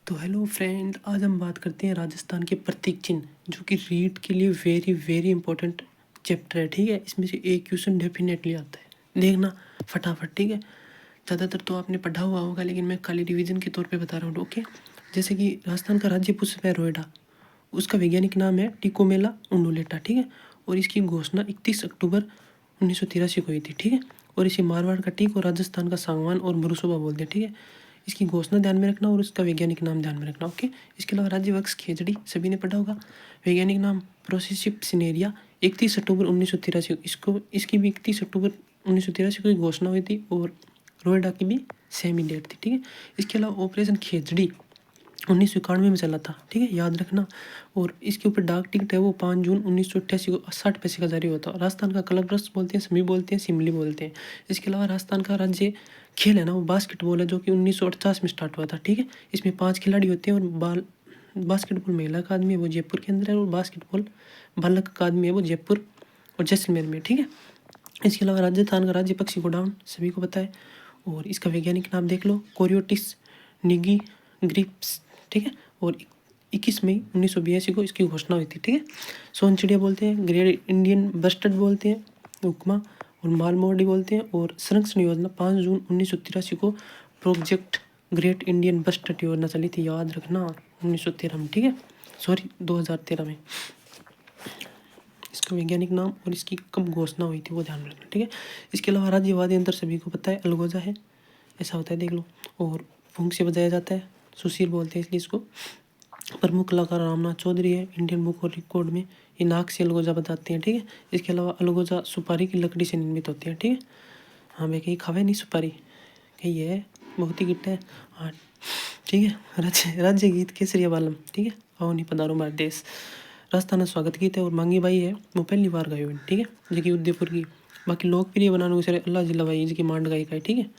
तो hello friend, आज हम बात करते हैं राजस्थान के प्रतीक चिन्ह, जो कि रीड के लिए वेरी वेरी इंपॉर्टेंट चैप्टर है। ठीक है, इसमें से एक क्वेश्चन डेफिनेटली आता है, देखना फटाफट। ठीक है, ज़्यादातर तो आपने पढ़ा हुआ होगा, लेकिन मैं खाली रिवीजन के तौर पे बता रहा हूँ। ओके, जैसे कि राजस्थान का राज्य पुष्प है रोएडा, उसका वैज्ञानिक नाम है टिकोमेला उंडुलेटा। ठीक है, और इसकी घोषणा 31 अक्टूबर 1983 को हुई थी। ठीक है, और इसे मारवाड़ का टीक और राजस्थान का सांगवान और मरुसोबा बोलते हैं। ठीक है, इसकी घोषणा ध्यान में रखना और उसका वैज्ञानिक नाम ध्यान में रखना। ओके, इसके अलावा राज्य वृक्ष खेजड़ी सभी ने पढ़ा होगा, वैज्ञानिक नाम प्रोसेसिप सिनेरिया, 31 अक्टूबर 1983 इसको इसकी भी 31 अक्टूबर 1983 को घोषणा हुई थी, और रोएडा की भी सेम ही डेट थी। ठीक है, इसके अलावा ऑपरेशन खेजड़ी 1991 में चला था। ठीक है, याद रखना। और इसके ऊपर डाक टिकट है वो 5 जून 1988 को 60 पैसे का जारी होता है। राजस्थान का कलर ब्रश बोलते हैं, समी बोलते हैं, सिमली बोलते हैं। इसके अलावा राजस्थान का राज्य खेल है ना, वो बास्केटबॉल है, जो कि 1948 में स्टार्ट हुआ था। ठीक है, इसमें 5 खिलाड़ी होते हैं, और बास्केटबॉल महिला अकादमी है वो जयपुर के अंदर है, और बास्केटबॉल बालक अकादमी है वो जयपुर और जैसलमेर में। ठीक है, इसके अलावा राजस्थान का राज्य पक्षी गोडाउन सभी को पता है, और इसका वैज्ञानिक नाम देख लो, कोरियोटिस निगी ग्रिप्स। ठीक है, और 21 मई 1982 को इसकी घोषणा हुई थी। ठीक है, सोन चिड़िया बोलते हैं, ग्रेट इंडियन बस्टर्ड बोलते हैं, उपमा और मालमोडी बोलते हैं। और संरक्षण योजना 5 जून 1983 को प्रोजेक्ट ग्रेट इंडियन बस्टर्ड योजना चली थी, याद रखना, 1913 में। ठीक है, सॉरी 2013 में। इसका वैज्ञानिक नाम और इसकी कब घोषणा हुई थी वो ध्यान में रखना। ठीक है, इसके अलावा राज्यवादी अंतर सभी को पता है, अलगोजा है, ऐसा होता है, देख लो। और फूंक से बजाया जाता है, सुशील बोलते हैं इसलिए इसको। प्रमुख कलाकार रामनाथ चौधरी है, इंडियन बुक और रिकॉर्ड में ये नाक से अलगोजा बताते हैं। ठीक है, इसके अलावा अलगोजा सुपारी की लकड़ी से निर्मित होती है। ठीक है, हाँ मैं कहीं खावे नहीं सुपारी, कहीं है बहुत ही गिट्टा है। हाँ ठीक है, राज्य गीत केसरिया बालम। ठीक है, आओ नहीं पधारो हमारे देश। राजस्थान स्वागत गीत है, और मांगी बाई है वो पहली बार गाई हुई। ठीक है, जो कि उदयपुर की। बाकी लोकप्रिय बनाने को अल्लाह जिला बाई जी की मांड गायिका है। ठीक है,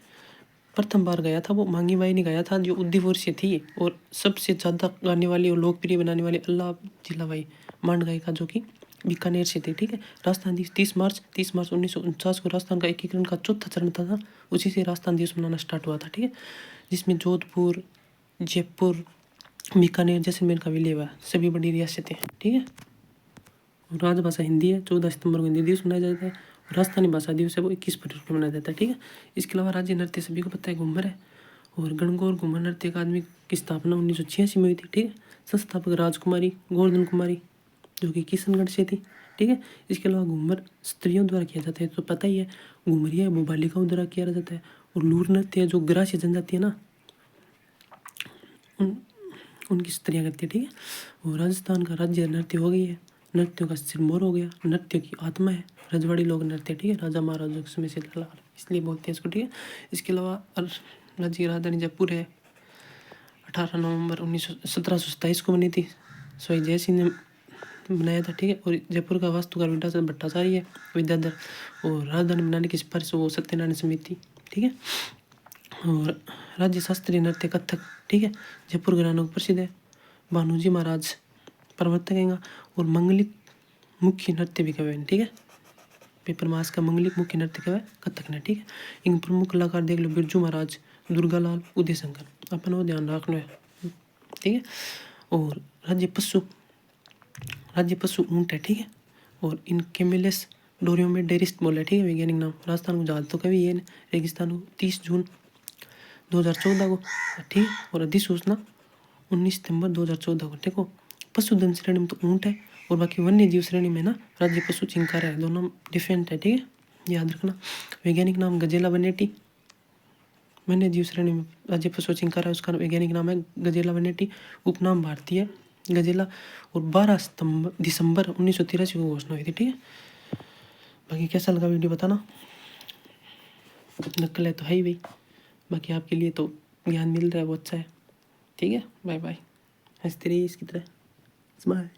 प्रथम बार गाया था वो मांगी बाई ने गाया था, जो उदयपुर से थी, और सबसे ज़्यादा गाने वाली और लोकप्रिय बनाने वाली अल्लाह जिला बाई मांड गायिका, जो कि बीकानेर से थे। ठीक है, राजस्थान दिवस 30 मार्च 1949 को राजस्थान का एकीकरण का चौथा चरण था, उसी से राजस्थान दिवस मनाना स्टार्ट हुआ था। ठीक है, जिसमें जोधपुर, जयपुर, बीकानेर, जैसलमेर का विलय हुआ, सभी बड़ी रियासतें। ठीक है, राजभाषा हिंदी है, 14 सितंबर को हिंदी दिवस मनाया जाता है, और राजस्थानी भाषा दिवस है वो 21 फरवरी को मनाया जाता है। ठीक है, इसके अलावा राज्य नृत्य सभी को पता है, घूमर है, और गणगौर घूमर नृत्य अकादमी की स्थापना 1986 में हुई थी। ठीक है, संस्थापक राजकुमारी गोवर्धन कुमारी, जो कि किशनगढ़ से थी। ठीक है, इसके अलावा घूमर स्त्रियों द्वारा किया जाता है, तो पता ही है, घूमरिया वो बालिकाओं द्वारा किया जाता है। और लूर नृत्य है, जो ग्रासीय जनजाति है ना, उनकी स्त्रियाँ करती है। ठीक है, और राजस्थान का राज्य नृत्य हो गई है, नृत्यों का सिरमौर हो गया, नृत्य की आत्मा है, रजवाड़ी लोग नृत्य। ठीक है, राजा महाराजा के समय से चला इसलिए बोलते हैं इसको। ठीक है, इसके अलावा राज्य की राजधानी जयपुर है, 18 नवंबर 1727 को बनी थी, स्वाई जय सिंह ने बनाया था। ठीक है, और जयपुर का वास्तुकार भट्टाचार्य है विद्याधर, और राजधानी बनाने की सिफारिश वो सत्यनारायण समिति। ठीक है, और राज्य शास्त्रीय नृत्य कथक। ठीक है, जयपुर घरानों को प्रसिद्ध है, भानुजी महाराज प्रवर्तक हैं, और मंगलिक मुख्य नृत्य भी कहवे। ठीक है, पेपर मास का मंगलिक मुख्य नृत्य कहवे कथक ने। ठीक है, इन प्रमुख कलाकार देख लो, बिरजू महाराज, दुर्गालाल, उदय शंकर, अपन वो ध्यान रखना है। ठीक है, और राज्य पशु ऊंट है। ठीक है, और इन केमिलेस डोरियो में डेरिस्ट बोला है। ठीक है, वैज्ञानिक नाम। राजस्थान को जहाज तो कभी ये रेगिस्तान को 30 जून 2014 को। ठीक है, और अधिसूचना 19 सितंबर 2014 को। देखो, पशुधन श्रेणी में तो ऊंट है, और बाकी वन्य जीव श्रेणी में ना राज्य पशु चिंकारा है, दोनों डिफरेंट है। ठीक है, याद रखना। वैज्ञानिक नाम गजेला वनेटी, वन्य जीव श्रेणी में राज्य पशु चिंकारा है, उसका वैज्ञानिक नाम है गजेला वनेटी, उपनाम भारतीय गजेला, और 12 दिसंबर 1983 को घोषणा हुई थी। ठीक है, बाकी कैसा लगा वीडियो बताना, नकल है तो है ही भाई, बाकी आपके लिए तो ज्ञान मिल रहा है वो अच्छा है। ठीक है, बाय बाय, हंसते रहिए इसकी तरह, बाय।